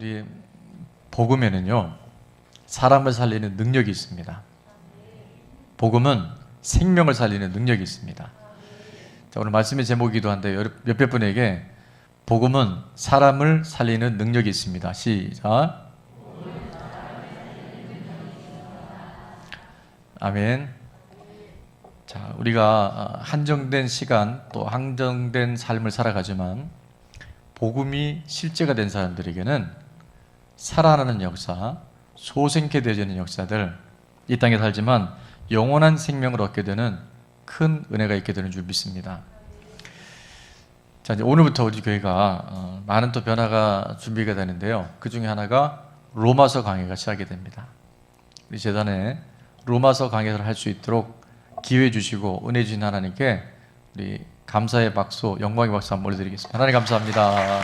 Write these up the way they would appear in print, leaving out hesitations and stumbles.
우리 복음에는요, 사람을 살리는 능력이 있습니다. 복음은 생명을 살리는 능력이 있습니다. 자, 오늘 말씀의 제목이기도 한데 몇백 분에게 복음은 사람을 살리는 능력이 있습니다. 시작. 아멘. 자, 우리가 한정된 시간 또 한정된 삶을 살아가지만 복음이 실제가 된 사람들에게는 살아나는 역사, 소생케 되어지는 역사들, 이 땅에 살지만 영원한 생명을 얻게 되는 큰 은혜가 있게 되는 줄 믿습니다. 자, 이제 오늘부터 우리 교회가 많은 또 변화가 준비가 되는데요. 그 중에 하나가 로마서 강해가 시작이 됩니다. 우리 재단에 로마서 강해를 할 수 있도록 기회 주시고 은혜 주신 하나님께 우리 감사의 박수, 영광의 박수 한번 올려드리겠습니다. 하나님 감사합니다.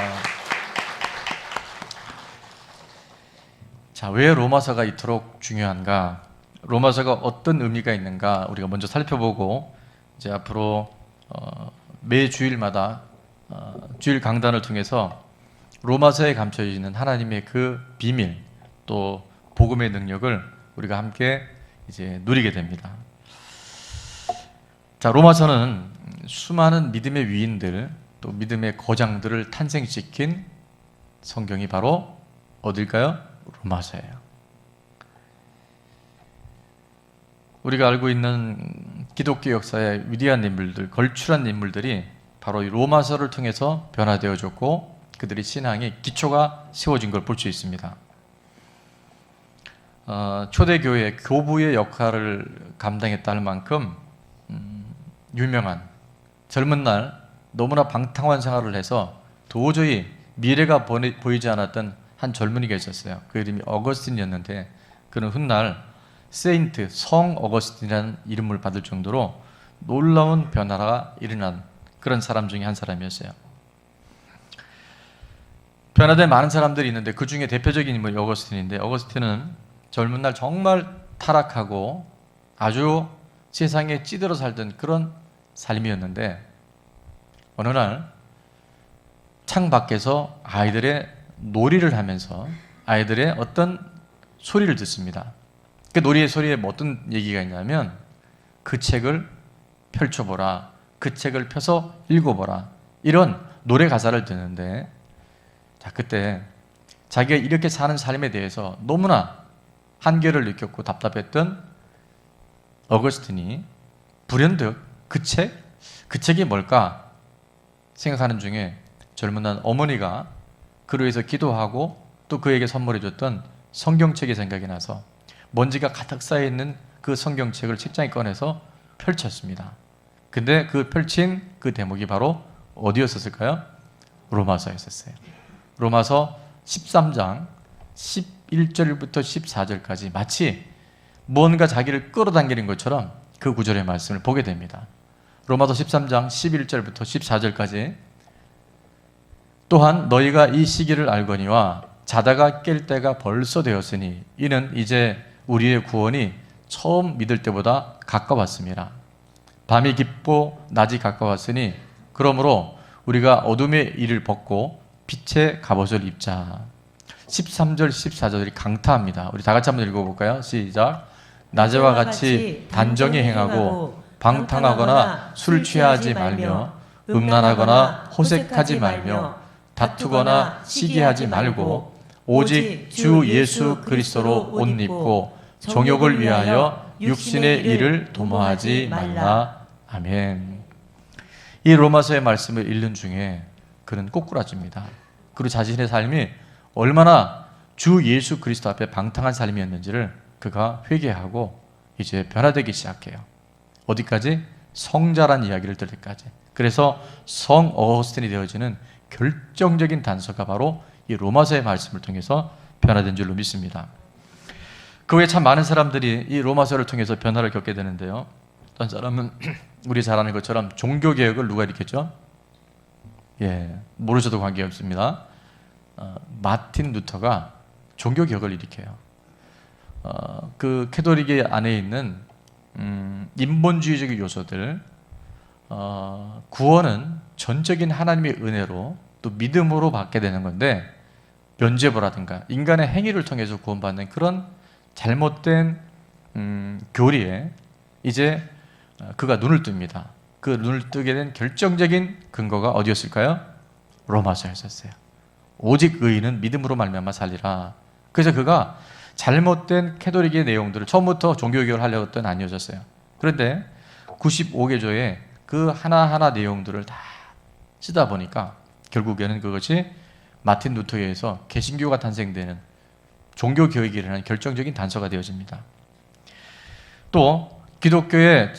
자, 왜 로마서가 이토록 중요한가? 로마서가 어떤 의미가 있는가? 우리가 먼저 살펴보고 이제 앞으로 매 주일마다 주일 강단을 통해서 로마서에 감춰져 있는 하나님의 그 비밀 또 복음의 능력을 우리가 함께 이제 누리게 됩니다. 자, 로마서는 수많은 믿음의 위인들 또 믿음의 거장들을 탄생시킨 성경이 바로 어딜까요? 로마서예요. 우리가 알고 있는 기독교 역사의 위대한 인물들, 걸출한 인물들이 바로 이 로마서를 통해서 변화되어졌고 그들의 신앙의 기초가 세워진 걸 볼 수 있습니다. 초대교회 교부의 역할을 감당했다 할 만큼 유명한 젊은 날 너무나 방탕한 생활을 해서 도저히 미래가 보이지 않았던 한 젊은이가 있었어요. 그 이름이 어거스틴이었는데 그는 훗날 세인트, 성 어거스틴이라는 이름을 받을 정도로 놀라운 변화가 일어난 그런 사람 중에 한 사람이었어요. 변화된 많은 사람들이 있는데 그 중에 대표적인 인물이 어거스틴인데, 어거스틴은 젊은 날 정말 타락하고 아주 세상에 찌들어 살던 그런 삶이었는데 어느 날 창 밖에서 아이들의 놀이를 하면서 아이들의 어떤 소리를 듣습니다. 그 놀이의 소리에 어떤 얘기가 있냐면 그 책을 펼쳐보라, 그 책을 펴서 읽어보라, 이런 노래 가사를 듣는데, 자, 그때 자기가 이렇게 사는 삶에 대해서 너무나 한계를 느꼈고 답답했던 어거스틴이 불현듯 그 책이 뭘까 생각하는 중에 젊은 날 어머니가 그로 인해서 기도하고 또 그에게 선물해줬던 성경책이 생각이 나서 먼지가 가득 쌓여있는 그 성경책을 책장에 꺼내서 펼쳤습니다. 근데 그 펼친 그 대목이 바로 어디였었을까요? 로마서였었어요. 로마서 13장 11절부터 14절까지 마치 뭔가 자기를 끌어당기는 것처럼 그 구절의 말씀을 보게 됩니다. 로마서 13장 11절부터 14절까지 또한 너희가 이 시기를 알거니와 자다가 깰 때가 벌써 되었으니 이는 이제 우리의 구원이 처음 믿을 때보다 가까웠습니다. 밤이 깊고 낮이 가까웠으니 그러므로 우리가 어둠의 일을 벗고 빛의 갑옷을 입자. 13절 14절이 강타합니다. 우리 다 같이 한번 읽어볼까요? 시작. 낮에와 같이 단정히 행하고 방탕하거나 술 취하지 말며 음란하거나 호색하지 말며 다투거나 시기하지 말고 오직 주 예수 그리스도로 옷 입고 정욕을 위하여 육신의 일을 도모하지 말라. 아멘. 이 로마서의 말씀을 읽는 중에 그는 꼬꾸라집니다. 그리고 자신의 삶이 얼마나 주 예수 그리스도 앞에 방탕한 삶이었는지를 그가 회개하고 이제 변화되기 시작해요. 어디까지? 성자란 이야기를 들을 때까지. 그래서 성 어거스틴이 되어지는 결정적인 단서가 바로 이 로마서의 말씀을 통해서 변화된 줄로 믿습니다. 그 외에 참 많은 사람들이 이 로마서를 통해서 변화를 겪게 되는데요. 어떤 사람은 우리 잘 아는 것처럼 종교개혁을 누가 일으켰죠? 모르셔도 관계없습니다. 마틴 루터가 종교개혁을 일으켜요. 그 캐톨릭의 안에 있는 인본주의적인 요소들, 구원은 전적인 하나님의 은혜로 또 믿음으로 받게 되는 건데 면죄부라든가 인간의 행위를 통해서 구원받는 그런 잘못된 교리에 이제 그가 눈을 뜹니다. 그 눈을 뜨게 된 결정적인 근거가 어디였을까요? 로마서였었어요. 오직 의인은 믿음으로 말미암아 살리라. 그래서 그가 잘못된 캐톨릭의 내용들을 처음부터 종교개혁을 하려고 했던 아니었어요. 그런데 95개조의 그 하나하나 내용들을 다 쓰다 보니까 결국에는 그것이 마틴 루터에 의해서 개신교가 탄생되는 종교개혁이라는 결정적인 단서가 되어집니다. 또 기독교의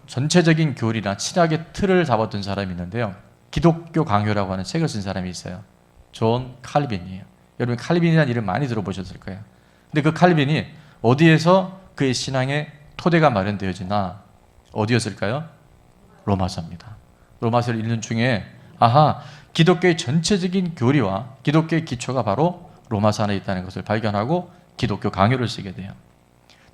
전체적인 교리나 신학의 틀을 잡았던 사람이 있는데요. 기독교 강요라고 하는 책을 쓴 사람이 있어요. 존 칼빈이에요. 여러분 칼빈이라는 이름 많이 들어보셨을 거예요. 근데 그 칼빈이 어디에서 그의 신앙의 토대가 마련되어지나 어디였을까요? 로마서입니다. 로마서를 읽는 중에 아하, 기독교의 전체적인 교리와 기독교의 기초가 바로 로마서 안에 있다는 것을 발견하고 기독교 강요를 쓰게 돼요.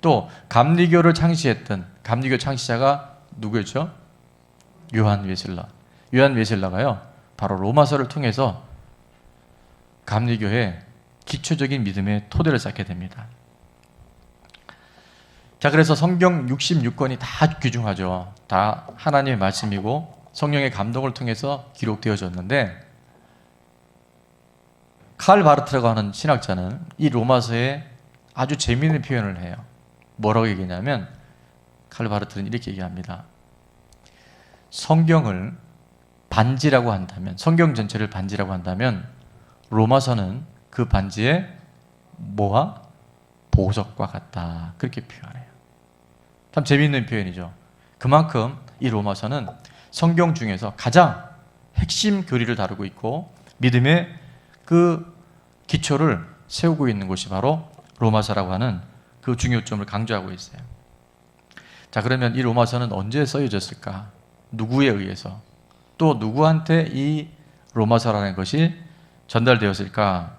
또 감리교를 창시했던 감리교 창시자가 누구였죠? 요한 웨슬러. 요한 웨슬러가요, 바로 로마서를 통해서 감리교의 기초적인 믿음의 토대를 쌓게 됩니다. 자, 그래서 성경 66권이 다 귀중하죠. 다 하나님의 말씀이고 성령의 감동을 통해서 기록되어졌는데, 칼 바르트라고 하는 신학자는 이 로마서에 아주 재미있는 표현을 해요. 뭐라고 얘기하냐면, 칼 바르트는 이렇게 얘기합니다. 성경을 반지라고 한다면, 성경 전체를 반지라고 한다면 로마서는 그 반지의 뭐와? 보석과 같다. 그렇게 표현해요. 참 재미있는 표현이죠. 그만큼 이 로마서는 성경 중에서 가장 핵심 교리를 다루고 있고 믿음의 그 기초를 세우고 있는 곳이 바로 로마서라고 하는 그 중요점을 강조하고 있어요. 자, 그러면 이 로마서는 언제 써져졌을까? 누구에 의해서? 또 누구한테 이 로마서라는 것이 전달되었을까?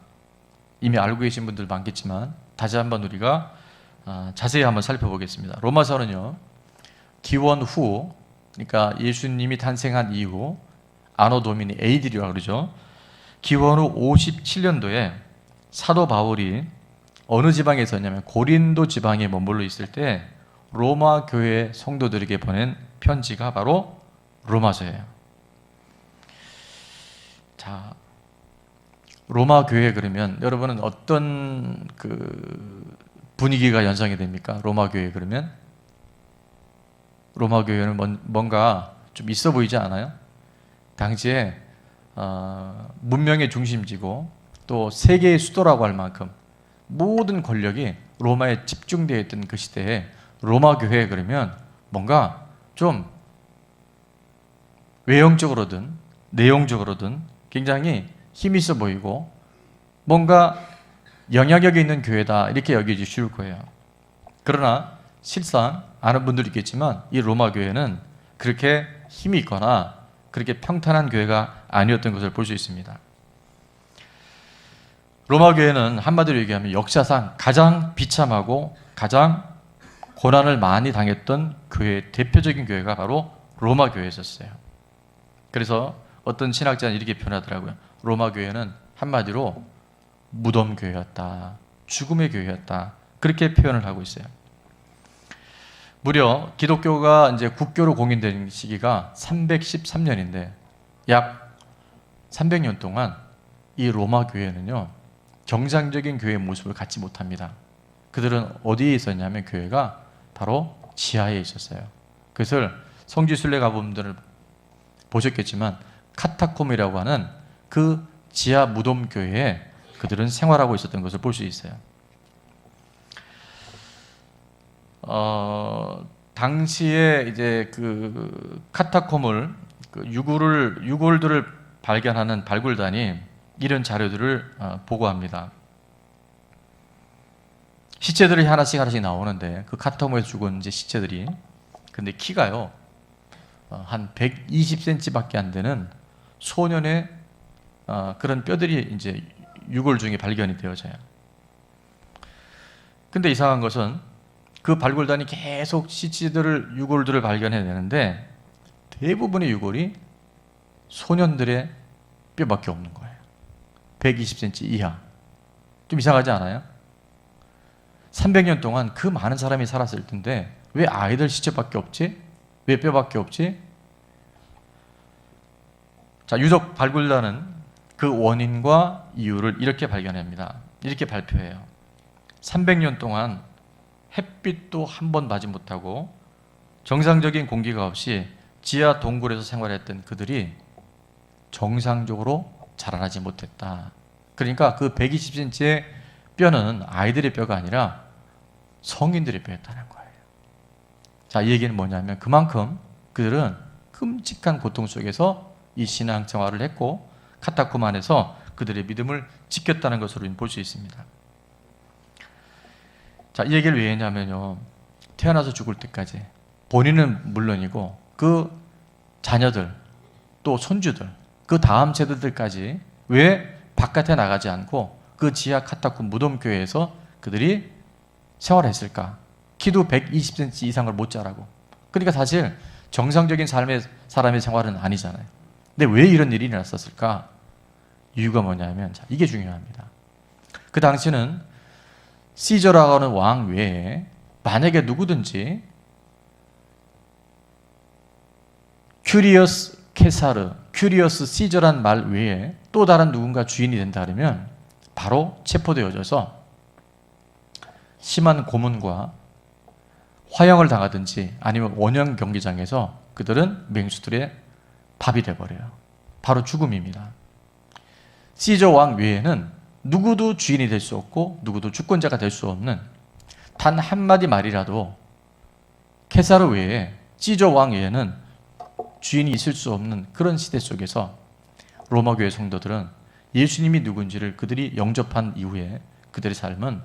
이미 알고 계신 분들 많겠지만 다시 한번 우리가 자세히 한번 살펴보겠습니다. 로마서는요, 기원 후, 그러니까 예수님이 탄생한 이후 아노 도미니 AD라고 그러죠. 기원 후 57년도에 사도 바울이 어느 지방에 있었냐면 고린도 지방에 머물러 있을 때 로마 교회 성도들에게 보낸 편지가 바로 로마서예요. 자, 로마 교회 그러면 여러분은 어떤 그 분위기가 연상이 됩니까? 로마 교회 그러면 로마 교회는 뭔가 좀 있어 보이지 않아요? 당시에 문명의 중심지고 또 세계의 수도라고 할 만큼 모든 권력이 로마에 집중되어 있던 그 시대에 로마 교회 그러면 뭔가 좀 외형적으로든 내용적으로든 굉장히 힘이 있어 보이고 뭔가 영향력이 있는 교회다 이렇게 여기기 쉬울 거예요. 그러나 실상 아는 분들이 있겠지만 이 로마 교회는 그렇게 힘이 있거나 그렇게 평탄한 교회가 아니었던 것을 볼 수 있습니다. 로마 교회는 한마디로 얘기하면 역사상 가장 비참하고 가장 고난을 많이 당했던 교회, 대표적인 교회가 바로 로마 교회였었어요. 그래서 어떤 신학자는 이렇게 표현하더라고요. 로마 교회는 한마디로 무덤 교회였다, 죽음의 교회였다, 그렇게 표현을 하고 있어요. 무려 기독교가 이제 국교로 공인된 시기가 313년인데 약 300년 동안 이 로마 교회는요, 정상적인 교회의 모습을 갖지 못합니다. 그들은 어디에 있었냐면 교회가 바로 지하에 있었어요. 그것을 성지순례 가본분들을 보셨겠지만 카타콤이라고 하는 그 지하 무덤 교회에 그들은 생활하고 있었던 것을 볼 수 있어요. 당시에 이제 그 카타콤을 유골들을 발견하는 발굴단이 이런 자료들을 보고합니다. 시체들이 하나씩 나오는데 그 카타콤에서 죽은 이제 시체들이, 근데 키가요 한 120cm밖에 안 되는 소년의 그런 뼈들이 이제 유골 중에 발견이 되어져요. 근데 이상한 것은 그 발굴단이 계속 유골들을 발견해내는데 대부분의 유골이 소년들의 뼈밖에 없는 거예요. 120cm 이하. 좀 이상하지 않아요? 300년 동안 그 많은 사람이 살았을 텐데 왜 아이들 시체밖에 없지? 왜 뼈밖에 없지? 자, 유적 발굴단은 그 원인과 이유를 이렇게 발견합니다. 이렇게 발표해요. 300년 동안 햇빛도 한 번 맞지 못하고 정상적인 공기가 없이 지하 동굴에서 생활했던 그들이 정상적으로 자라나지 못했다. 그러니까 그 120cm의 뼈는 아이들의 뼈가 아니라 성인들의 뼈였다는 거예요. 자, 이 얘기는 뭐냐면 그만큼 그들은 끔찍한 고통 속에서 이 신앙생활을 했고 카타콤 안에서 그들의 믿음을 지켰다는 것으로 볼 수 있습니다. 자, 이 얘기를 왜 했냐면요, 태어나서 죽을 때까지 본인은 물론이고 그 자녀들 또 손주들 그 다음 세대들까지 왜 바깥에 나가지 않고 그 지하 카타콤 무덤교회에서 그들이 생활했을까? 키도 120cm 이상을 못 자라고. 그러니까 사실 정상적인 사람의 생활은 아니잖아요. 근데 왜 이런 일이 일어났었을까? 이유가 뭐냐면, 자, 이게 중요합니다. 그 당시는 시저라고 하는 왕 외에 만약에 누구든지 큐리어스 케사르, 큐리어스 시저란 말 외에 또 다른 누군가 주인이 된다 그러면 바로 체포되어져서 심한 고문과 화형을 당하든지 아니면 원형 경기장에서 그들은 맹수들의 밥이 돼버려요. 바로 죽음입니다. 시저 왕 외에는 누구도 주인이 될 수 없고 누구도 주권자가 될 수 없는, 단 한마디 말이라도 케사르 외에 시저 왕 외에는 주인이 있을 수 없는 그런 시대 속에서 로마 교회 성도들은 예수님이 누군지를 그들이 영접한 이후에 그들의 삶은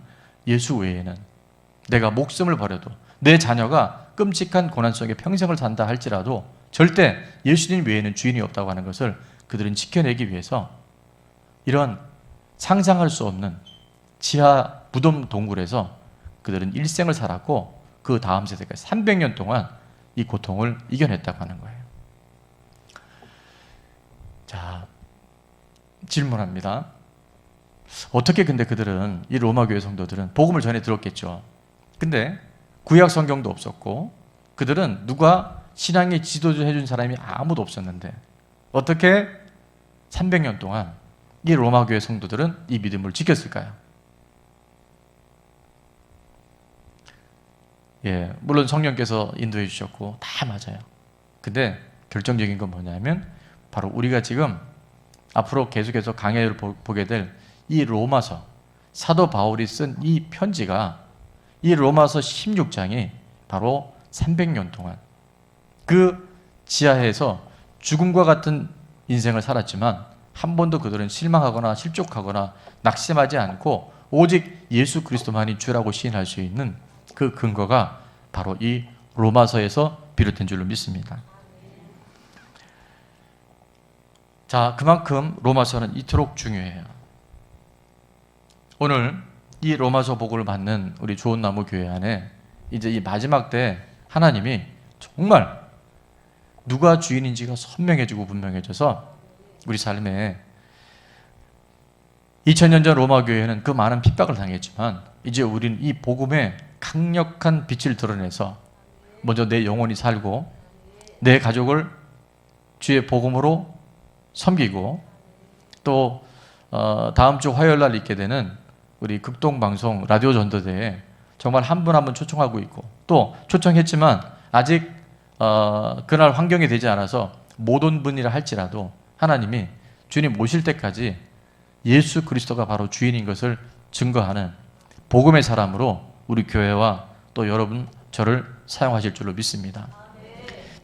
예수 외에는, 내가 목숨을 버려도 내 자녀가 끔찍한 고난 속에 평생을 산다 할지라도 절대 예수님 외에는 주인이 없다고 하는 것을 그들은 지켜내기 위해서 이런 상상할 수 없는 지하 무덤 동굴에서 그들은 일생을 살았고 그 다음 세대까지 300년 동안 이 고통을 이겨냈다고 하는 거예요. 자, 질문합니다. 어떻게 근데 그들은, 이 로마 교회 성도들은 복음을 전해 들었겠죠. 근데 구약 성경도 없었고 그들은 누가 신앙의 지도를 해준 사람이 아무도 없었는데 어떻게 300년 동안 이 로마 교회 성도들은 이 믿음을 지켰을까요? 예, 물론 성령께서 인도해 주셨고 다 맞아요. 근데 결정적인 건 뭐냐면 바로 우리가 지금 앞으로 계속해서 강해를 보게 될 이 로마서, 사도 바울이 쓴 이 편지가, 이 로마서 16장이 바로 300년 동안 그 지하에서 죽음과 같은 인생을 살았지만 한 번도 그들은 실망하거나 실족하거나 낙심하지 않고 오직 예수 그리스도만이 주라고 시인할 수 있는 그 근거가 바로 이 로마서에서 비롯된 줄로 믿습니다. 자, 그만큼 로마서는 이토록 중요해요. 오늘 이 로마서 복음을 받는 우리 좋은 나무 교회 안에 이제 이 마지막 때 하나님이 정말 누가 주인인지가 선명해지고 분명해져서 우리 삶에 2000년 전 로마 교회는 그 많은 핍박을 당했지만 이제 우리는 이 복음의 강력한 빛을 드러내서 먼저 내 영혼이 살고 내 가족을 주의 복음으로 섬기고 또 다음 주 화요일 날 있게 되는 우리 극동방송 라디오 전도대에 정말 한 분 한 분 초청하고 있고 또 초청했지만 아직 그날 환경이 되지 않아서 못 온 분이라 할지라도 하나님이 주님 오실 때까지 예수 그리스도가 바로 주인인 것을 증거하는 복음의 사람으로 우리 교회와 또 여러분 저를 사용하실 줄로 믿습니다.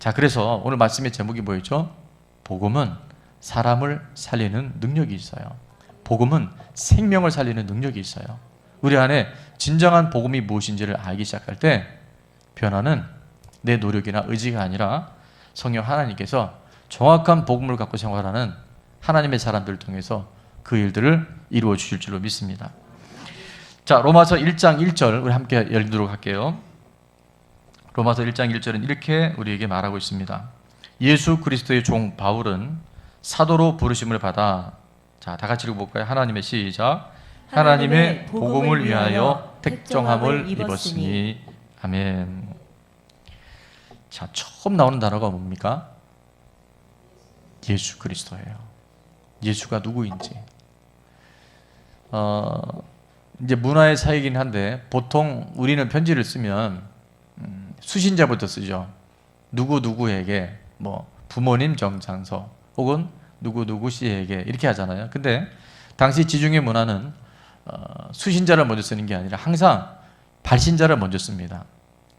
자, 그래서 오늘 말씀의 제목이 뭐였죠? 복음은 사람을 살리는 능력이 있어요. 복음은 생명을 살리는 능력이 있어요. 우리 안에 진정한 복음이 무엇인지를 알기 시작할 때 변화는 내 노력이나 의지가 아니라 성령 하나님께서 정확한 복음을 갖고 생활하는 하나님의 사람들을 통해서 그 일들을 이루어 주실 줄로 믿습니다. 자, 로마서 1장 1절 우리 함께 읽도록 할게요. 로마서 1장 1절은 이렇게 우리에게 말하고 있습니다. 예수 그리스도의 종 바울은 사도로 부르심을 받아, 자, 다 같이 읽어볼까요? 하나님의 시작. 하나님의 복음을 위하여 택정함을 입었으니. 아멘. 자, 처음 나오는 단어가 뭡니까? 예수 그리스도예요. 예수가 누구인지. 이제 문화의 차이긴 한데 보통 우리는 편지를 쓰면 수신자부터 쓰죠. 누구누구에게, 뭐 부모님 정장서 혹은 누구누구 씨에게 이렇게 하잖아요. 근데 당시 지중해 문화는 수신자를 먼저 쓰는 게 아니라 항상 발신자를 먼저 씁니다.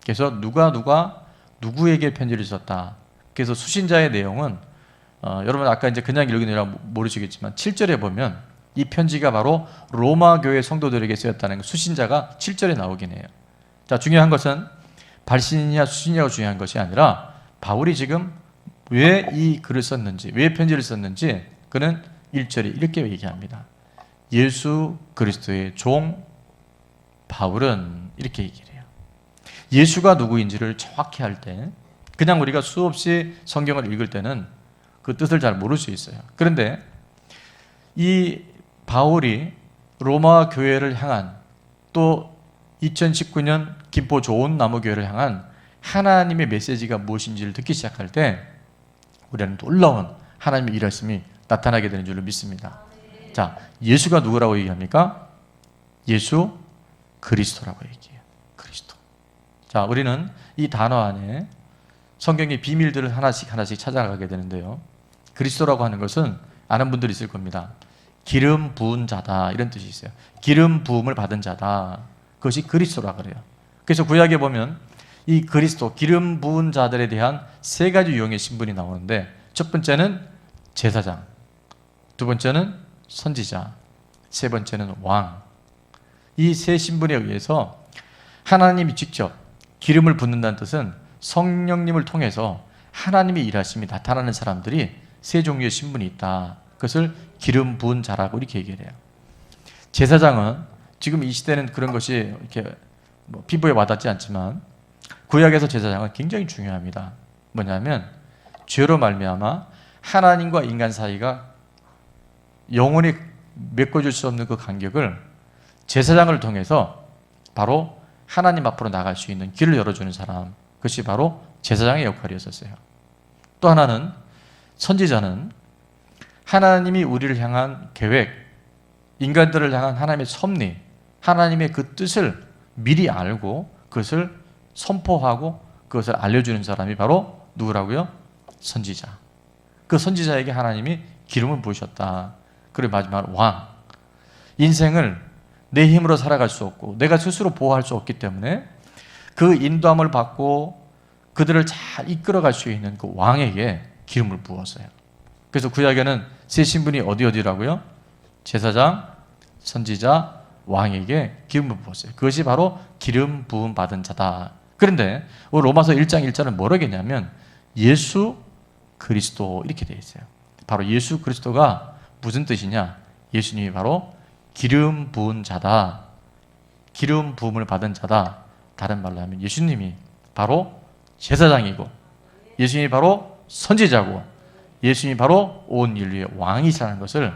그래서 누가 누구에게 편지를 썼다. 그래서 수신자의 내용은 여러분 아까 이제 그냥 읽으느라 모르시겠지만 7절에 보면 이 편지가 바로 로마 교회 성도들에게 쓰였다는 거, 수신자가 7절에 나오긴 해요. 자, 중요한 것은 발신이냐 수신이냐가 중요한 것이 아니라 바울이 지금 왜 이 글을 썼는지, 왜 편지를 썼는지 그는 1절에 이렇게 얘기합니다. 예수 그리스도의 종 바울은 이렇게 얘기를 해요. 예수가 누구인지를 정확히 할 때, 그냥 우리가 수없이 성경을 읽을 때는 그 뜻을 잘 모를 수 있어요. 그런데 이 바울이 로마 교회를 향한, 또 2019년 김포 좋은 나무 교회를 향한 하나님의 메시지가 무엇인지를 듣기 시작할 때 우리는 놀라운 하나님의 일하심이 나타나게 되는 줄로 믿습니다. 자, 예수가 누구라고 얘기합니까? 예수 그리스도라고 얘기해요. 그리스도. 자, 우리는 이 단어 안에 성경의 비밀들을 하나씩 찾아가게 되는데요. 그리스도라고 하는 것은 아는 분들이 있을 겁니다. 기름 부은 자다, 이런 뜻이 있어요. 기름 부음을 받은 자다. 그것이 그리스도라고 그래요. 그래서 구약에 보면 이 그리스도, 기름 부은 자들에 대한 세 가지 유형의 신분이 나오는데, 첫 번째는 제사장, 두 번째는 선지자, 세 번째는 왕. 이 세 신분에 의해서 하나님이 직접 기름을 붓는다는 뜻은 성령님을 통해서 하나님의 일하심이 나타나는 사람들이 세 종류의 신분이 있다. 그것을 기름 부은 자라고 이렇게 얘기를 해요. 제사장은 지금 이 시대는 그런 것이 이렇게 뭐 피부에 와닿지 않지만 구약에서 제사장은 굉장히 중요합니다. 뭐냐면 죄로 말미암아 하나님과 인간 사이가 영원히 메꿔줄 수 없는 그 간격을 제사장을 통해서 바로 하나님 앞으로 나갈 수 있는 길을 열어주는 사람, 그것이 바로 제사장의 역할이었었어요. 또 하나는 선지자는 하나님이 우리를 향한 계획, 인간들을 향한 하나님의 섭리, 하나님의 그 뜻을 미리 알고 그것을 선포하고 그것을 알려주는 사람이 바로 누구라고요? 선지자. 그 선지자에게 하나님이 기름을 부으셨다. 그리고 마지막으로 왕. 인생을 내 힘으로 살아갈 수 없고 내가 스스로 보호할 수 없기 때문에 그 인도함을 받고 그들을 잘 이끌어갈 수 있는 그 왕에게 기름을 부었어요. 그래서 구약에는 세 신분이 어디라고요? 제사장, 선지자, 왕에게 기름을 부었어요. 그것이 바로 기름 부음 받은 자다. 그런데 로마서 1장 1절은 뭐라고 했냐면 예수 그리스도 이렇게 되어 있어요. 바로 예수 그리스도가 무슨 뜻이냐? 예수님이 바로 기름 부은 자다. 기름 부음을 받은 자다. 다른 말로 하면 예수님이 바로 제사장이고 예수님이 바로 선지자고 예수님이 바로 온 인류의 왕이시라는 것을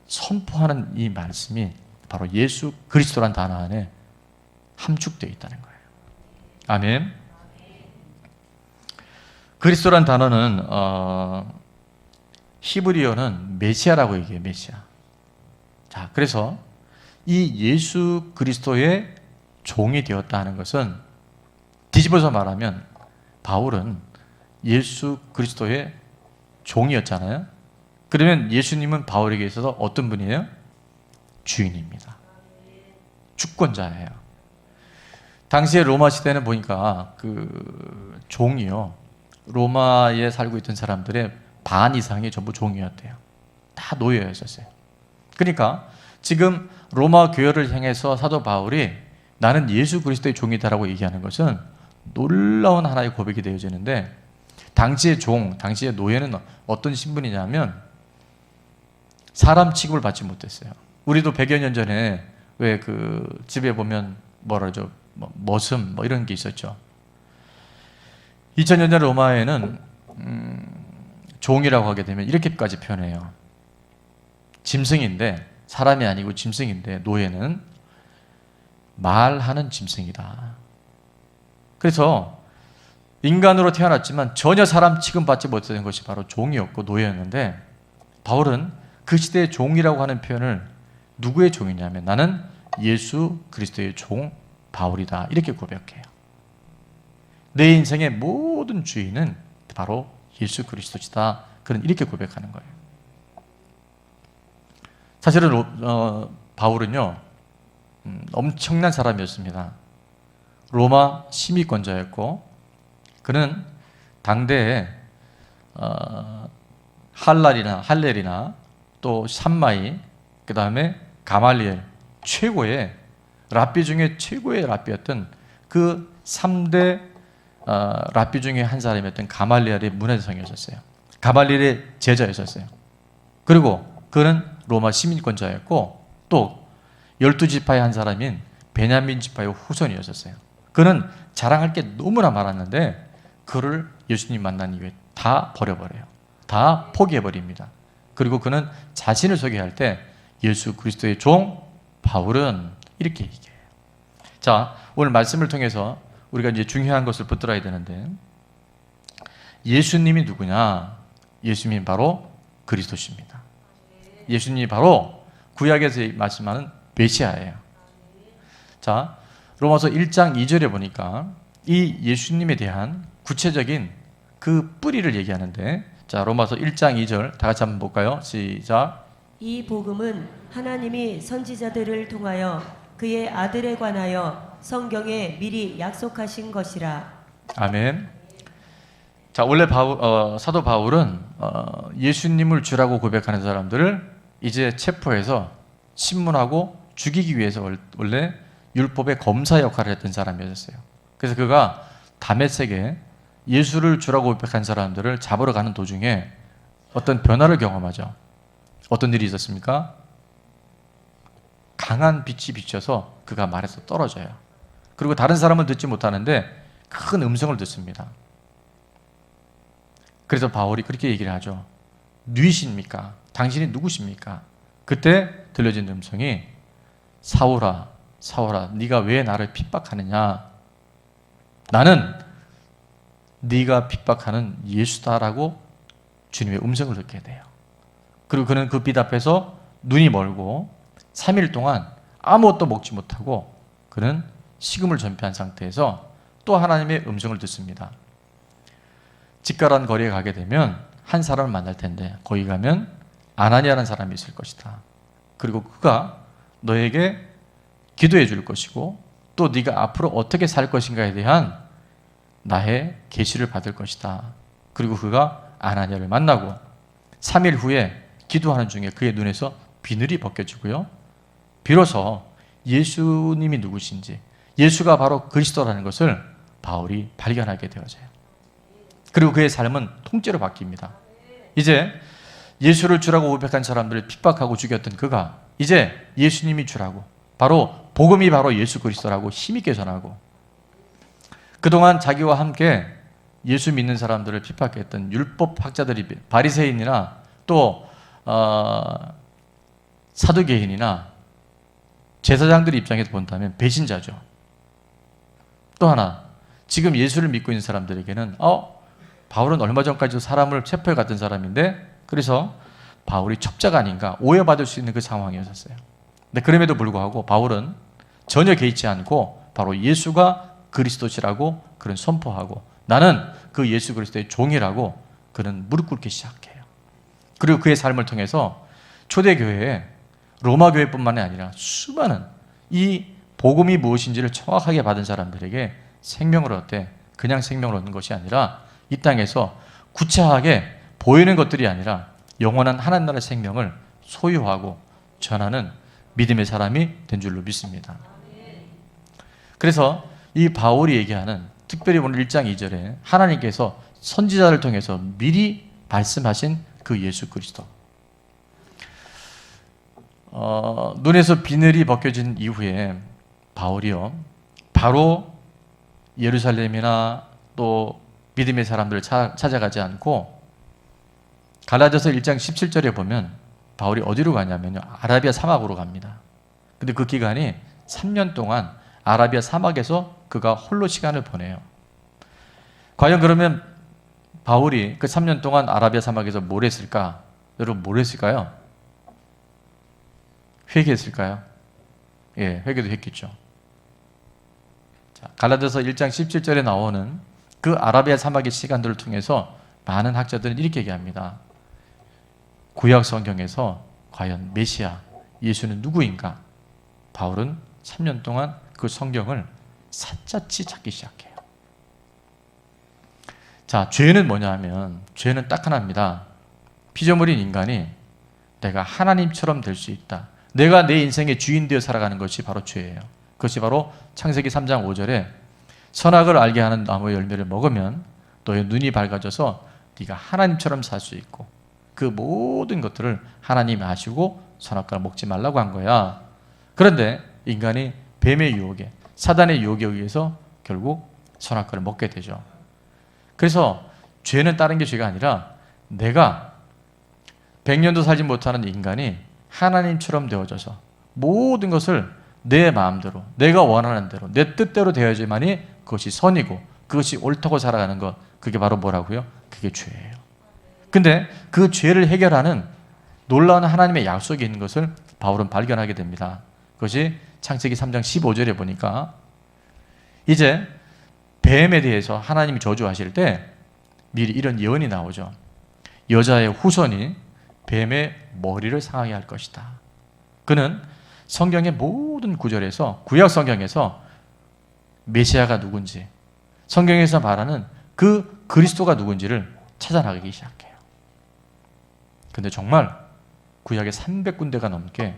선포하는 이 말씀이 바로 예수 그리스도란 단어 안에 함축되어 있다는 거예요. 아멘. 그리스도란 단어는 히브리어는 메시아라고 얘기해요. 메시아. 자, 그래서 이 예수 그리스도의 종이 되었다 하는 것은 뒤집어서 말하면 바울은 예수 그리스도의 종이었잖아요. 그러면 예수님은 바울에게 있어서 어떤 분이에요? 주인입니다. 주권자예요. 당시에 로마 시대는 보니까 그 종이요, 로마에 살고 있던 사람들의 반 이상이 전부 종이었대요. 다 노예였었어요. 그러니까 지금 로마 교회를 향해서 사도 바울이 나는 예수 그리스도의 종이다라고 얘기하는 것은 놀라운 하나의 고백이 되어지는데, 당시의 종, 당시의 노예는 어떤 신분이냐면 사람 취급을 받지 못했어요. 우리도 100여 년 전에 왜 그 집에 보면 뭐라 그러죠? 머슴 이런 게 있었죠. 2000년 전 로마에는 종이라고 하게 되면 이렇게까지 표현해요. 짐승인데 사람이 아니고 짐승인데 노예는 말하는 짐승이다. 그래서 인간으로 태어났지만 전혀 사람 취급받지 못했던 것이 바로 종이었고 노예였는데 바울은 그 시대의 종이라고 하는 표현을 누구의 종이냐면 나는 예수 그리스도의 종 바울이다 이렇게 고백해요. 내 인생의 모든 주인은 바로 예수 그리스도시다. 그런 이렇게 고백하는 거예요. 사실은 바울은요 엄청난 사람이었습니다. 로마 시민권자였고 그는 당대에 할렐이나 또 샴마이 그 다음에 가말리엘 최고의 랍비 중에 최고의 랍비였던 그 3대 랍비 중에 한 사람이었던 가말리엘의 문화대성이었어요. 가말리엘의 제자였었어요. 그리고 그는 로마 시민권자였고 또 12지파의 한 사람인 베냐민 지파의 후손이었어요. 그는 자랑할 게 너무나 많았는데 그를 예수님 만난 이후에 다 버려버려요. 다 포기해버립니다. 그리고 그는 자신을 소개할 때 예수 그리스도의 종 바울은 이렇게 얘기해요. 자, 오늘 말씀을 통해서 우리가 이제 중요한 것을 붙들어야 되는데 예수님이 누구냐? 예수님이 바로 그리스도십니다. 예수님이 바로 구약에서 말씀하는 메시아예요. 자, 로마서 1장 2절에 보니까 이 예수님에 대한 구체적인 그 뿌리를 얘기하는데 자, 로마서 1장 2절 다 같이 한번 볼까요? 시작. 이 복음은 하나님이 선지자들을 통하여 그의 아들에 관하여 성경에 미리 약속하신 것이라. 아멘. 자, 원래 사도 바울은 예수님을 주라고 고백하는 사람들을 이제 체포해서 신문하고 죽이기 위해서 원래 율법의 검사 역할을 했던 사람이었어요. 그래서 그가 다메섹에 예수를 주라고 고백한 사람들을 잡으러 가는 도중에 어떤 변화를 경험하죠. 어떤 일이 있었습니까? 강한 빛이 비춰서 그가 말에서 떨어져요. 그리고 다른 사람은 듣지 못하는데 큰 음성을 듣습니다. 그래서 바울이 그렇게 얘기를 하죠. 누이십니까? 당신이 누구십니까? 그때 들려진 음성이 사울아, 사울아, 네가 왜 나를 핍박하느냐? 나는 네가 핍박하는 예수다라고 주님의 음성을 듣게 돼요. 그리고 그는 그 빛 앞에서 눈이 멀고 3일 동안 아무것도 먹지 못하고 그는 식음을 전폐한 상태에서 또 하나님의 음성을 듣습니다. 직가란 거리에 가게 되면 한 사람을 만날 텐데 거기 가면 아나니아라는 사람이 있을 것이다. 그리고 그가 너에게 기도해 줄 것이고 또 네가 앞으로 어떻게 살 것인가에 대한 나의 계시를 받을 것이다. 그리고 그가 아나니아를 만나고 3일 후에 기도하는 중에 그의 눈에서 비늘이 벗겨지고요. 비로소 예수님이 누구신지 예수가 바로 그리스도라는 것을 바울이 발견하게 되어져요. 그리고 그의 삶은 통째로 바뀝니다. 이제 예수를 주라고 고백한 사람들을 핍박하고 죽였던 그가 이제 예수님이 주라고 바로 복음이 바로 예수 그리스도라고 힘있게 전하고 그동안 자기와 함께 예수 믿는 사람들을 핍박했던 율법 학자들이 바리새인이나 또 사두개인이나 제사장들의 입장에서 본다면 배신자죠. 또 하나 지금 예수를 믿고 있는 사람들에게는 바울은 얼마 전까지도 사람을 체포해 갔던 사람인데 그래서 바울이 첩자가 아닌가 오해받을 수 있는 그 상황이었어요. 근데 그럼에도 불구하고 바울은 전혀 개의치 않고 바로 예수가 그리스도시라고 그는 선포하고 나는 그 예수 그리스도의 종이라고 그는 무릎 꿇기 시작해요. 그리고 그의 삶을 통해서 초대교회에 로마 교회뿐만 아니라 수많은 이 복음이 무엇인지를 정확하게 받은 사람들에게 생명을 얻되 그냥 생명을 얻는 것이 아니라 이 땅에서 구체하게 보이는 것들이 아니라 영원한 하나님 나라의 생명을 소유하고 전하는 믿음의 사람이 된 줄로 믿습니다. 그래서 이 바울이 얘기하는 특별히 오늘 1장 2절에 하나님께서 선지자를 통해서 미리 말씀하신 그 예수 그리스도 눈에서 비늘이 벗겨진 이후에 바울이요 바로 예루살렘이나 또 믿음의 사람들을 찾아가지 않고 갈라디아서 1장 17절에 보면 바울이 어디로 가냐면요, 아라비아 사막으로 갑니다. 근데 그 기간이 3년 동안 아라비아 사막에서 그가 홀로 시간을 보내요. 과연 그러면 바울이 그 3년 동안 아라비아 사막에서 뭘 했을까? 여러분 뭘 했을까요? 회개했을까요? 예, 회개도 했겠죠. 자, 갈라디아서 1장 17절에 나오는 그 아라비아 사막의 시간들을 통해서 많은 학자들은 이렇게 얘기합니다. 구약 성경에서 과연 메시아, 예수는 누구인가? 바울은 3년 동안 그 성경을 샅샅이 찾기 시작해요. 자, 죄는 뭐냐 하면 죄는 딱 하나입니다. 피조물인 인간이 내가 하나님처럼 될 수 있다. 내가 내 인생의 주인 되어 살아가는 것이 바로 죄예요. 그것이 바로 창세기 3장 5절에 선악을 알게 하는 나무의 열매를 먹으면 너의 눈이 밝아져서 네가 하나님처럼 살 수 있고 그 모든 것들을 하나님이 아시고 선악과를 먹지 말라고 한 거야. 그런데 인간이 뱀의 유혹에, 사단의 유혹에 의해서 결국 선악과를 먹게 되죠. 그래서 죄는 다른 게 죄가 아니라 내가 100년도 살지 못하는 인간이 하나님처럼 되어져서 모든 것을 내 마음대로, 내가 원하는 대로, 내 뜻대로 되어야지만이 그것이 선이고 그것이 옳다고 살아가는 것, 그게 바로 뭐라고요? 그게 죄예요. 근데 그 죄를 해결하는 놀라운 하나님의 약속이 있는 것을 바울은 발견하게 됩니다. 그것이 창세기 3장 15절에 보니까 이제 뱀에 대해서 하나님이 저주하실 때 미리 이런 예언이 나오죠. 여자의 후손이 뱀의 머리를 상하게 할 것이다. 그는 성경의 모든 구절에서, 구약 성경에서 메시아가 누군지, 성경에서 말하는 그 그리스도가 누군지를 찾아나가기 시작해요. 근데 정말 구약의 300군데가 넘게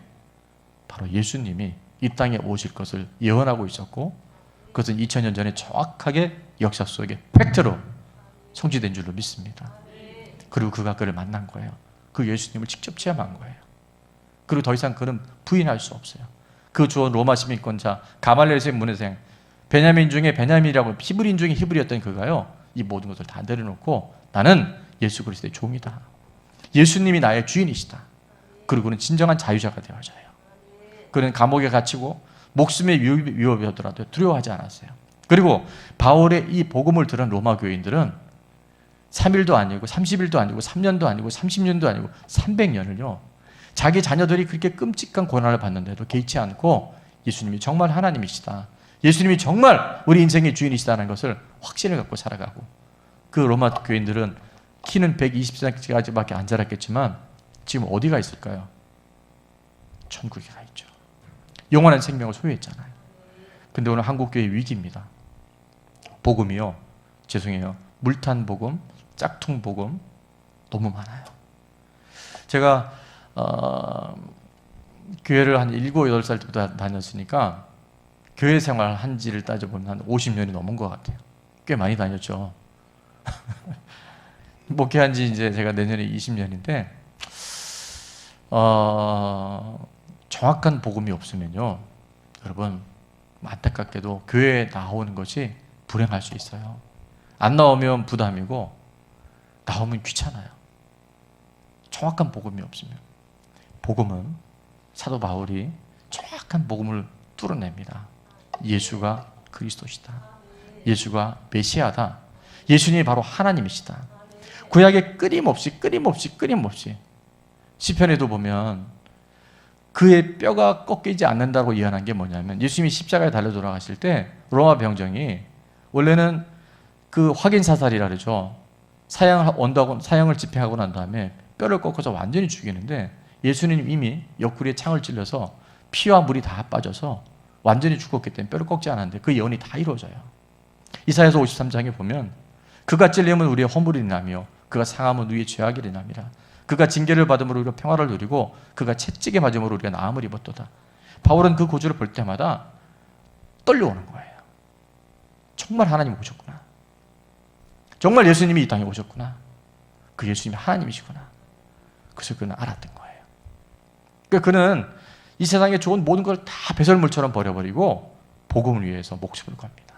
바로 예수님이 이 땅에 오실 것을 예언하고 있었고, 그것은 2000년 전에 정확하게 역사 속에 팩트로 성취된 줄로 믿습니다. 그리고 그가 그를 만난 거예요. 그 예수님을 직접 체험한 거예요. 그리고 더 이상 그는 부인할 수 없어요. 그 주 로마 시민권자 가말리엘의 문해생, 베냐민 중에 베냐민이라고 히브리인 중에 히브리였던 그가요, 이 모든 것을 다 내려놓고 나는 예수 그리스도의 종이다. 예수님이 나의 주인이시다. 그리고 그는 진정한 자유자가 되어져요. 그는 감옥에 갇히고 목숨의 위협이 오더라도 두려워하지 않았어요. 그리고 바울의 이 복음을 들은 로마 교인들은 3일도 아니고 30일도 아니고 3년도 아니고 30년도 아니고 300년을요 자기 자녀들이 그렇게 끔찍한 고난을 받는데도 개의치 않고 예수님이 정말 하나님이시다, 예수님이 정말 우리 인생의 주인이시다는 것을 확신을 갖고 살아가고, 그 로마 교인들은 키는 120cm까지밖에 안 자랐겠지만 지금 어디가 있을까요? 천국에 가 있죠. 영원한 생명을 소유했잖아요. 근데 오늘 한국교회 위기입니다. 복음이요, 죄송해요, 물탄 복음, 짝퉁 복음 너무 많아요. 제가 교회를 한 7, 8살 때부터 다녔으니까 교회 생활 한지를 따져보면 한 50년이 넘은 것 같아요. 꽤 많이 다녔죠. 목회한 지 이제 제가 내년에 20년인데 정확한 복음이 없으면요, 여러분 안타깝게도 교회에 나오는 것이 불행할 수 있어요. 안 나오면 부담이고 나오면 귀찮아요. 정확한 복음이 없으면. 복음은 사도 바울이 정확한 복음을 뚫어냅니다. 예수가 그리스도시다. 예수가 메시아다. 예수님이 바로 하나님이시다. 구약에 끊임없이 시편에도 보면 그의 뼈가 꺾이지 않는다고 예언한 게 뭐냐면, 예수님이 십자가에 달려 돌아가실 때 로마 병정이 원래는 그 확인 사살이라 그러죠. 사형을 집행하고 난 다음에 뼈를 꺾어서 완전히 죽이는데 예수님 이미 옆구리에 창을 찔러서 피와 물이 다 빠져서 완전히 죽었기 때문에 뼈를 꺾지 않았는데 그 예언이 다 이루어져요. 이사야서 53장에 보면 그가 찔림은 우리의 허물이 나며 그가 상함은 우리의 죄악이 남이라. 그가 징계를 받음으로 우리가 평화를 누리고 그가 채찍에 맞음으로 우리가 나음을 입었도다. 바울은 그 구절을 볼 때마다 떨려오는 거예요. 정말 하나님 오셨구나. 정말 예수님이 이 땅에 오셨구나. 그 예수님이 하나님이시구나. 그래서 그는 알았던 거예요. 그러니까 그는 이 세상에 좋은 모든 걸 다 배설물처럼 버려버리고 복음을 위해서 목숨을 겁니다.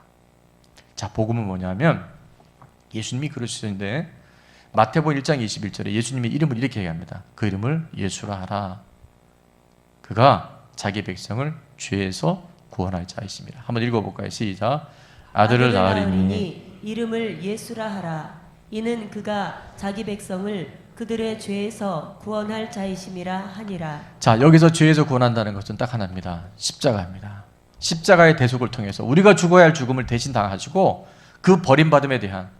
자, 복음은 뭐냐면 예수님이 그러시는데 마태복음 1장 21절에 예수님의 이름을 이렇게 얘기합니다. 그 이름을 예수라 하라. 그가 자기 백성을 죄에서 구원할 자이십니다. 한번 읽어볼까요? 시작. 아들을 낳으리니 이름을 예수라 하라. 이는 그가 자기 백성을 그들의 죄에서 구원할 자이심이라 하니라. 자, 여기서 죄에서 구원한다는 것은 딱 하나입니다. 십자가입니다. 십자가의 대속을 통해서 우리가 죽어야 할 죽음을 대신 당하시고 그 버림받음에 대한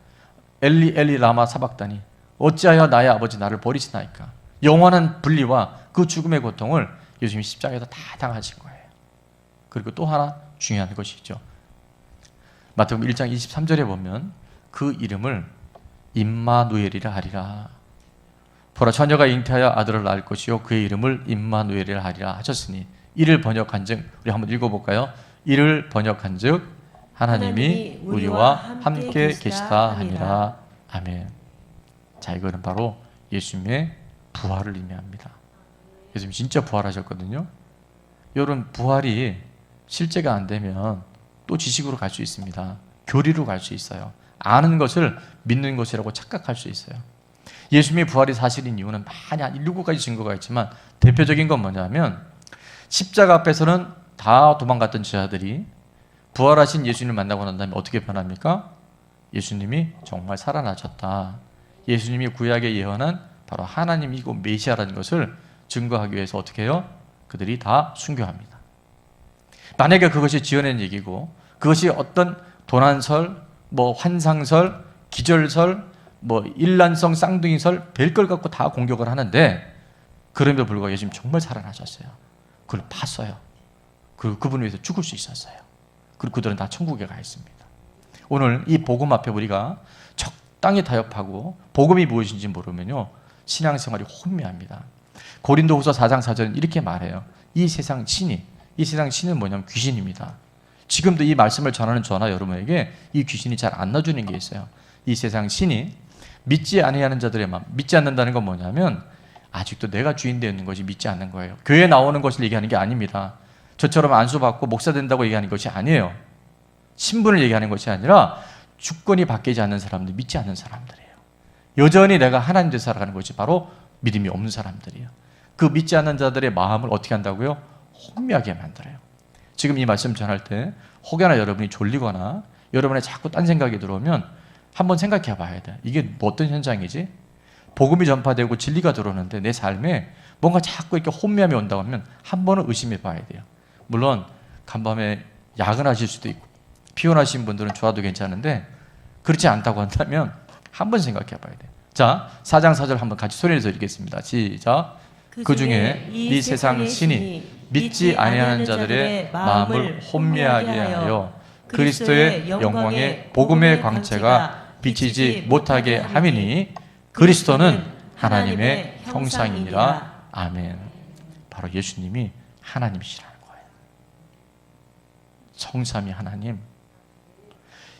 엘리 엘리 라마 사박다니 어찌하여 나의 아버지 나를 버리시나이까. 영원한 분리와 그 죽음의 고통을 예수님이 십자가에서 다 당하신 거예요. 그리고 또 하나 중요한 것이 있죠. 마태복음 1장 23절에 보면 그 이름을 임마누엘이라 하리라. 보라 처녀가 잉태하여 아들을 낳을 것이요 그의 이름을 임마누엘이라 하리라 하셨으니 이를 번역한즉 우리 한번 읽어볼까요? 이를 번역한즉 하나님이 우리와 함께 계시다 하니라. 아멘. 자, 이거는 바로 예수님의 부활을 의미합니다. 예수님 진짜 부활하셨거든요. 여러분, 부활이 실제가 안 되면 또 지식으로 갈 수 있습니다. 교리로 갈 수 있어요. 아는 것을 믿는 것이라고 착각할 수 있어요. 예수님의 부활이 사실인 이유는 많이 한 7가지 증거가 있지만 대표적인 건 뭐냐면 십자가 앞에서는 다 도망갔던 제자들이 부활하신 예수님을 만나고 난 다음에 어떻게 변합니까? 예수님이 정말 살아나셨다. 예수님이 구약에 예언한 바로 하나님이고 메시아라는 것을 증거하기 위해서 어떻게 해요? 그들이 다 순교합니다. 만약에 그것이 지어낸 얘기고 그것이 어떤 도난설, 환상설, 기절설, 일란성 쌍둥이설 별걸 갖고 다 공격을 하는데 그럼에도 불구하고 예수님 정말 살아나셨어요. 그걸 봤어요. 그리고 그분을 위해서 죽을 수 있었어요. 그리고 그들은 다 천국에 가 있습니다. 오늘 이 복음 앞에 우리가 적당히 타협하고 복음이 무엇인지 모르면요 신앙생활이 혼미합니다. 고린도후서 4장 4절은 이렇게 말해요. 이 세상 신은 뭐냐면 귀신입니다. 지금도 이 말씀을 전하는 저나 여러분에게 이 귀신이 잘 안 놔주는 게 있어요. 이 세상 신이 믿지 아니하는 자들의 마음, 믿지 않는다는 건 뭐냐면 아직도 내가 주인 되는 것이 믿지 않는 거예요. 교회 나오는 것을 얘기하는 게 아닙니다. 저처럼 안수받고 목사 된다고 얘기하는 것이 아니에요. 신분을 얘기하는 것이 아니라 주권이 바뀌지 않는 사람들, 믿지 않는 사람들이에요. 여전히 내가 하나님 될 살아가는 것이 바로 믿음이 없는 사람들이에요. 그 믿지 않는 자들의 마음을 어떻게 한다고요? 혼미하게 만들어요. 지금 이 말씀 전할 때 혹여나 여러분이 졸리거나 여러분의 자꾸 딴 생각이 들어오면 한번 생각해 봐야 돼. 이게 어떤 현상이지? 복음이 전파되고 진리가 들어오는데 내 삶에 뭔가 자꾸 이렇게 혼미함이 온다고 하면 한 번은 의심해 봐야 돼요. 물론 간밤에 야근하실 수도 있고 피곤하신 분들은 좋아도 괜찮은데 그렇지 않다고 한다면 한 번 생각해 봐야 돼요. 자, 4장 4절 한번 같이 소리내서 읽겠습니다. 시작. 그 중에 이 세상 신이 믿지 아니하는 자들의 마음을 혼미하게 하여 그리스도의 영광의 복음의 광채가 비치지 못하게 함이니 그리스도는 하나님의 형상이니라. 아멘. 바로 예수님이 하나님이시라는 거예요. 성삼위 하나님.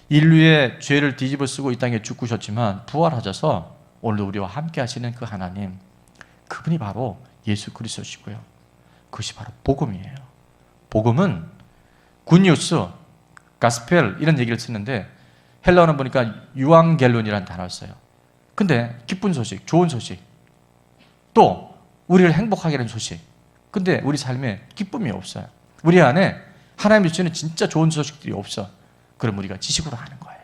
인류의 죄를 뒤집어 쓰고 이 땅에 죽으셨지만 부활하셔서 오늘 우리와 함께 하시는 그 하나님, 그분이 바로 예수 그리스도시고요. 그것이 바로 복음이에요. 복음은 굿뉴스, 가스펠 이런 얘기를 쓰는데 헬라어는 보니까 유앙겔론이라는 단어를 써요. 근데 기쁜 소식, 좋은 소식, 또 우리를 행복하게 하는 소식. 근데 우리 삶에 기쁨이 없어요. 우리 안에 하나님이 주시는 진짜 좋은 소식들이 없어. 그럼 우리가 지식으로 하는 거예요.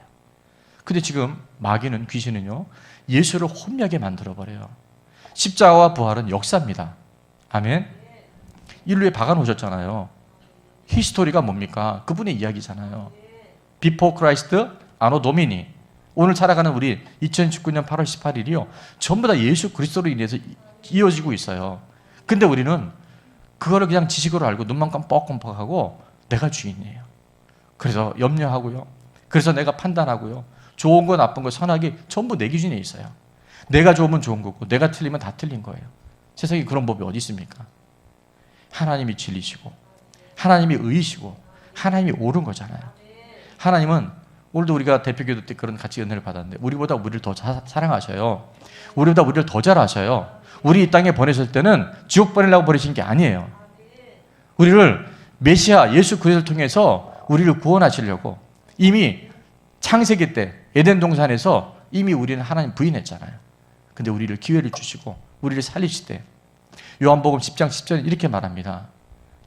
근데 지금 마귀는, 귀신은요, 예수를 혼미하게 만들어버려요. 십자가와 부활은 역사입니다. 아멘. 인류에 박아놓으셨잖아요. 히스토리가 뭡니까? 그분의 이야기잖아요. Before Christ, Anno Domini. 오늘 살아가는 우리 2019년 8월 18일이요. 전부 다 예수 그리스도로 인해서 이어지고 있어요. 근데 우리는 그거를 그냥 지식으로 알고 눈만 깜빡깜빡하고 내가 주인이에요. 그래서 염려하고요. 그래서 내가 판단하고요. 좋은 거 나쁜 거 선악이 전부 내 기준에 있어요. 내가 좋으면 좋은 거고 내가 틀리면 다 틀린 거예요. 세상에 그런 법이 어디 있습니까? 하나님이 진리시고 하나님이 의이시고 하나님이 옳은 거잖아요. 하나님은 오늘도 우리가 대표기도 때 그런 같이 은혜를 받았는데 우리보다 우리를 더 사랑하셔요. 우리보다 우리를 더 잘 아셔요. 우리 이 땅에 보내실 때는 지옥 보내려고 보내신 게 아니에요. 우리를 메시아 예수 그리스도를 통해서 우리를 구원하시려고 이미 창세기 때 에덴 동산에서 이미 우리는 하나님 부인했잖아요. 근데 우리를 기회를 주시고 우리를 살리시되 요한복음 10장 10절에 이렇게 말합니다.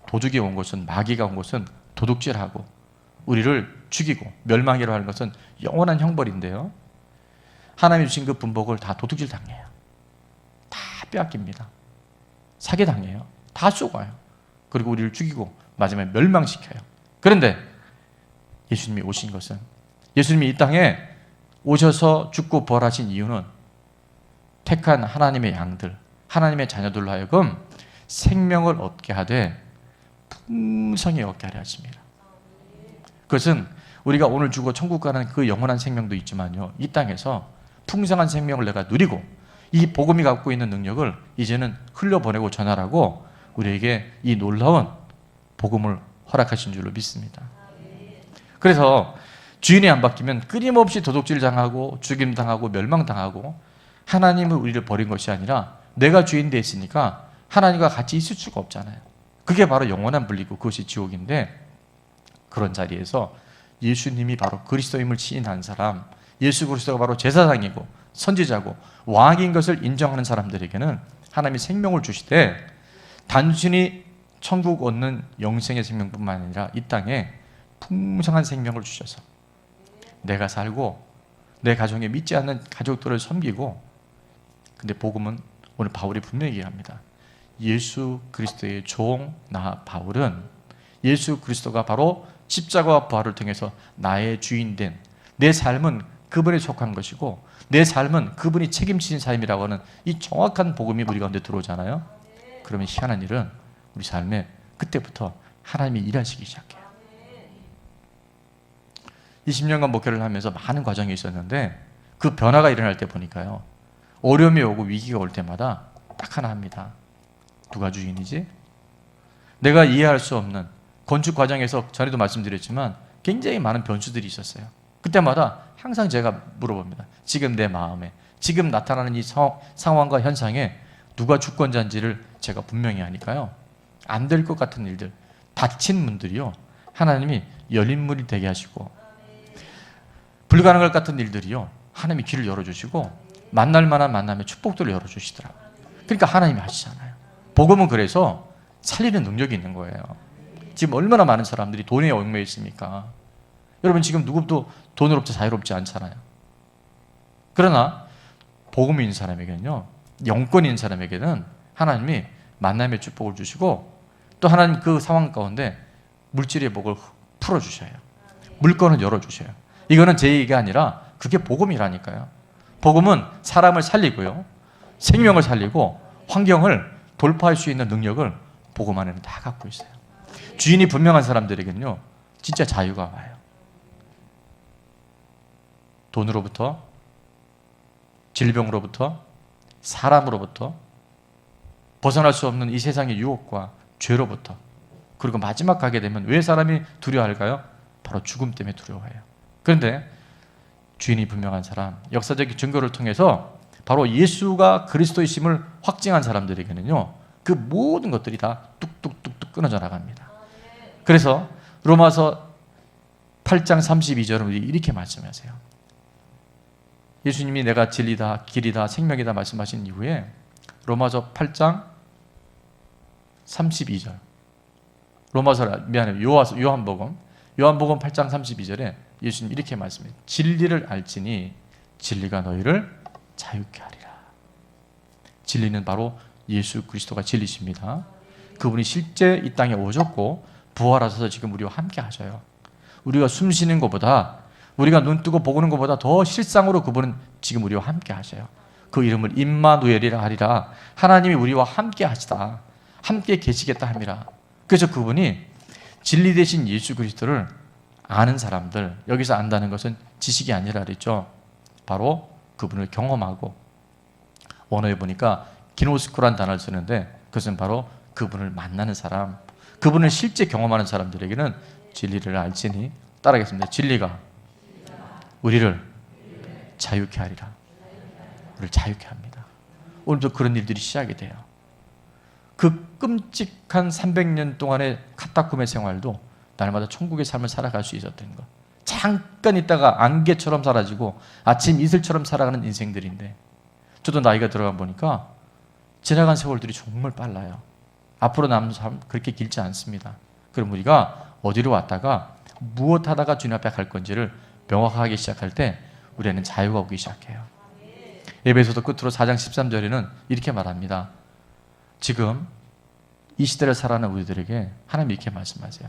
도둑이 온 것은 마귀가 온 것은 도둑질하고 우리를 죽이고 멸망이라 하는 것은 영원한 형벌인데요. 하나님이 주신 그 분복을 다 도둑질 당해요. 다 빼앗깁니다. 사기 당해요. 다 쏘가요. 그리고 우리를 죽이고 마지막에 멸망시켜요. 그런데 예수님이 오신 것은, 예수님이 이 땅에 오셔서 죽고 부활하신 이유는 택한 하나님의 양들, 하나님의 자녀들로 하여금 생명을 얻게 하되 풍성히 얻게 하려 하십니다. 그것은 우리가 오늘 죽어 천국 가는 그 영원한 생명도 있지만요, 이 땅에서 풍성한 생명을 내가 누리고 이 복음이 갖고 있는 능력을 이제는 흘려보내고 전하라고 우리에게 이 놀라운 복음을 허락하신 줄로 믿습니다. 그래서 주인이 안 바뀌면 끊임없이 도둑질 당하고 죽임 당하고 멸망 당하고, 하나님은 우리를 버린 것이 아니라 내가 주인 돼 있으니까 하나님과 같이 있을 수가 없잖아요. 그게 바로 영원한 분리고 그것이 지옥인데, 그런 자리에서 예수님이 바로 그리스도임을 시인한 사람, 예수 그리스도가 바로 제사장이고 선지자고 왕인 것을 인정하는 사람들에게는 하나님이 생명을 주시되, 단순히 천국 얻는 영생의 생명뿐만 아니라 이 땅에 풍성한 생명을 주셔서 내가 살고 내 가정에 믿지 않는 가족들을 섬기고, 근데 복음은 오늘 바울이 분명히 얘기합니다. 예수 그리스도의 종 나 바울은 예수 그리스도가 바로 십자가와 부활을 통해서 나의 주인된, 내 삶은 그분에 속한 것이고 내 삶은 그분이 책임지신 삶이라고 하는 이 정확한 복음이 우리 가운데 들어오잖아요. 그러면 희한한 일은 우리 삶에 그때부터 하나님이 일하시기 시작해요. 20년간 목회를 하면서 많은 과정이 있었는데 그 변화가 일어날 때 보니까요, 어려움이 오고 위기가 올 때마다 딱 하나 합니다. 누가 주인이지? 내가 이해할 수 없는 건축 과정에서 전에도 말씀드렸지만 굉장히 많은 변수들이 있었어요. 그때마다 항상 제가 물어봅니다. 지금 내 마음에, 지금 나타나는 이 상황과 현상에 누가 주권자인지를 제가 분명히 하니까요, 안 될 것 같은 일들, 닫힌 문들이요, 하나님이 열린 문이 되게 하시고, 불가능할 것 같은 일들이요, 하나님이 길을 열어주시고, 만날 만한 만남의 축복들을 열어주시더라고요. 그러니까 하나님이 하시잖아요. 복음은 그래서 살리는 능력이 있는 거예요. 지금 얼마나 많은 사람들이 돈에 얽매여 있습니까? 여러분, 지금 누구도 돈으로부터 자유롭지 않잖아요. 그러나 복음이 있는 사람에게는요, 영권이 있는 사람에게는 하나님이 만남의 축복을 주시고, 또 하나님 그 상황 가운데 물질의 복을 풀어주셔요. 물건을 열어주셔요. 이거는 제 얘기가 아니라 그게 복음이라니까요. 복음은 사람을 살리고요, 생명을 살리고 환경을 돌파할 수 있는 능력을 복음 안에는 다 갖고 있어요. 주인이 분명한 사람들에게는요, 진짜 자유가 와요. 돈으로부터, 질병으로부터, 사람으로부터, 벗어날 수 없는 이 세상의 유혹과 죄로부터, 그리고 마지막 가게 되면 왜 사람이 두려워할까요? 바로 죽음 때문에 두려워해요. 그런데 주인이 분명한 사람, 역사적인 증거를 통해서 바로 예수가 그리스도이심을 확증한 사람들에게는요, 그 모든 것들이 다 뚝뚝뚝뚝 끊어져 나갑니다. 그래서 로마서 8장 32절은 이렇게 말씀하세요. 예수님이 내가 진리다, 길이다, 생명이다 말씀하신 이후에 로마서 8장 32절, 요한복음 8장 32절에 예수님 이렇게 말씀해요. 진리를 알지니 진리가 너희를 자유케 하리라. 진리는 바로 예수 그리스도가 진리십니다. 그분이 실제 이 땅에 오셨고 부활하셔서 지금 우리와 함께 하셔요. 우리가 숨 쉬는 것보다, 우리가 눈 뜨고 보는 것보다 더 실상으로 그분은 지금 우리와 함께 하셔요. 그 이름을 임마누엘이라 하리라. 하나님이 우리와 함께 하시다, 함께 계시겠다 함이라. 그래서 그분이 진리 되신 예수 그리스도를 아는 사람들, 여기서 안다는 것은 지식이 아니라 그랬죠. 바로 그분을 경험하고, 원어에 보니까 기노스코란 단어를 쓰는데 그것은 바로 그분을 만나는 사람, 그분을 실제 경험하는 사람들에게는 진리를 알지니, 따라하겠습니다. 진리가 우리를 자유케 하리라. 우리를 자유케 합니다. 오늘도 그런 일들이 시작이 돼요. 그 끔찍한 300년 동안의 카타콤의 생활도 날마다 천국의 삶을 살아갈 수 있었던 것. 잠깐 있다가 안개처럼 사라지고 아침 이슬처럼 살아가는 인생들인데, 저도 나이가 들어가 보니까 지나간 세월들이 정말 빨라요. 앞으로 남은 삶 그렇게 길지 않습니다. 그럼 우리가 어디로 왔다가 무엇 하다가 주님 앞에 갈 건지를 명확하게 시작할 때 우리는 자유가 오기 시작해요. 에베소서 끝으로 4장 13절에는 이렇게 말합니다. 지금 이 시대를 살아가는 우리들에게 하나님 이렇게 말씀하세요.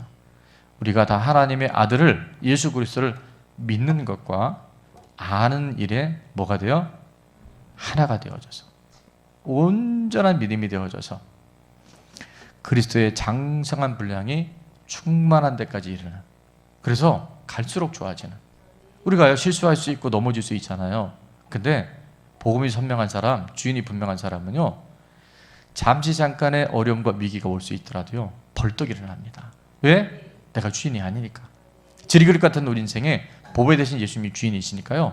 우리가 다 하나님의 아들을 예수 그리스도를 믿는 것과 아는 일에 뭐가 되어? 하나가 되어져서 온전한 믿음이 되어져서 그리스도의 장성한 분량이 충만한 데까지 이르는, 그래서 갈수록 좋아지는. 우리가 실수할 수 있고 넘어질 수 있잖아요. 근데 복음이 선명한 사람, 주인이 분명한 사람은요, 잠시 잠깐의 어려움과 위기가 올 수 있더라도요 벌떡 일어납니다. 왜? 내가 주인이 아니니까. 지리그릇 같은 우리 인생에 보배 대신 예수님이 주인이시니까요,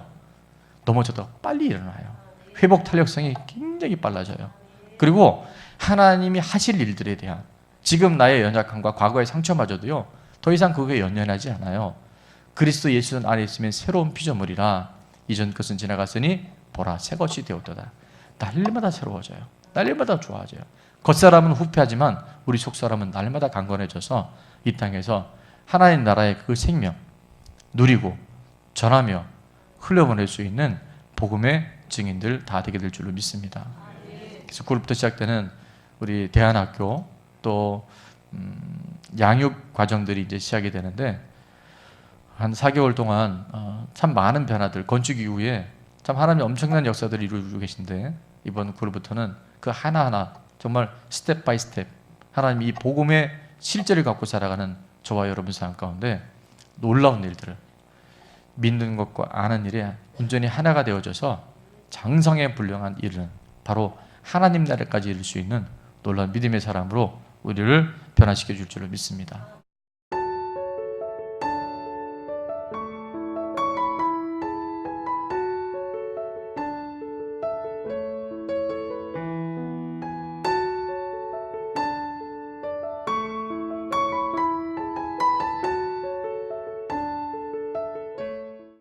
넘어져도 빨리 일어나요. 회복 탄력성이 굉장히 빨라져요. 그리고 하나님이 하실 일들에 대한 지금 나의 연약함과 과거의 상처마저도요 더 이상 그거에 연연하지 않아요. 그리스도 예수 안에 있으면 새로운 피조물이라 이전 것은 지나갔으니 보라 새 것이 되었도다. 날마다 새로워져요. 날마다 좋아져요. 겉사람은 후패하지만 우리 속사람은 날마다 강건해져서 이 땅에서 하나님 나라의 그 생명 누리고 전하며 흘려보낼 수 있는 복음의 증인들 다 되게 될 줄로 믿습니다. 그래서 9월부터 시작되는 우리 대안학교 또 양육 과정들이 이제 시작이 되는데 한 4개월 동안 참 많은 변화들, 건축 이후에 참 하나님이 엄청난 역사들을 이루고 계신데 이번 9월부터는 그 하나하나 정말 스텝 바이 스텝 하나님이 이 복음의 실제를 갖고 살아가는 저와 여러분 삶 가운데 놀라운 일들을 믿는 것과 아는 일에 온전히 하나가 되어져서 장성에 분량한 일은 바로 하나님 나라까지 이룰 수 있는 놀라운 믿음의 사람으로 우리를 변화시켜 줄 줄을 믿습니다.